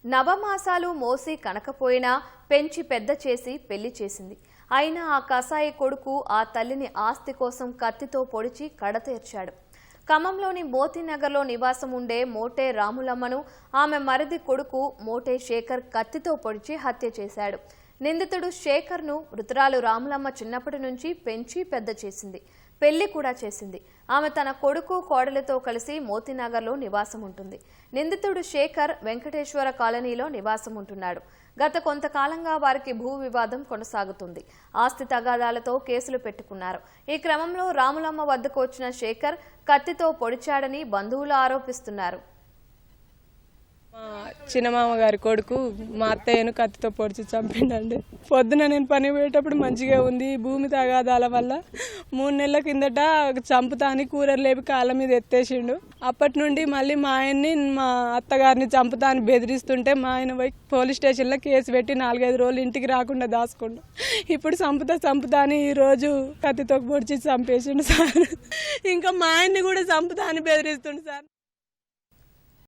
నవమాసాలు మోసి కనకపోయినా పెంచి పెద్ద చేసి పెళ్లి చేసింది. అయినా ఆ కసాయి కొడుకు ఆ తల్లిని ఆస్తి కోసం కత్తితో పొడిచి కడతీర్చాడు. ఖమ్మంలోని మోతీనగర్లో నివాసం ఉండే మోటే రాములమ్మను ఆమె మరిది కొడుకు మోటే శేఖర్ కత్తితో పొడిచి హత్య చేశాడు. నిందితుడు శేఖర్ను మృతురాలు రాములమ్మ చిన్నప్పటి నుంచి పెంచి పెద్ద చేసింది, పెళ్లి కూడా చేసింది. ఆమె తన కొడుకు కోడలితో కలిసి మోతీనగర్లో నివాసం ఉంటుంది. నిందితుడు శేఖర్ వెంకటేశ్వర కాలనీలో నివాసం ఉంటున్నాడు. గత కొంతకాలంగా వారికి భూ వివాదం కొనసాగుతుంది. ఆస్తి తగాదాలతో కేసులు పెట్టుకున్నారు. ఈ క్రమంలో రాములమ్మ వద్దకు వచ్చిన శేఖర్ కత్తితో పొడిచాడని బంధువులు ఆరోపిస్తున్నారు. మా చిన్నమామ గారి కొడుకు మా అత్తయ్యను కత్తితో పొడిచి చంపిండండి. పొద్దున నేను పని పోయేటప్పుడు మంచిగా ఉంది. భూమి తగాదాల వల్ల 3 నెలల కిందట చంపుతాని కూరలు లేపి కాళ్ళ మీద ఎత్తేసిండు. అప్పటి నుండి మళ్ళీ మా ఆయన్ని మా అత్తగారిని చంపుతాని బెదిరిస్తుంటే మా ఆయన పోయి పోలీస్ స్టేషన్లో కేసు పెట్టి 4-5 రోజులు ఇంటికి రాకుండా దాచుకుండు. ఇప్పుడు చంపుతాని ఈరోజు కత్తితో పొడిచి చంపేసిండు సార్. ఇంకా మా ఆయన్ని కూడా చంపుతాని బెదిరిస్తుండు సార్.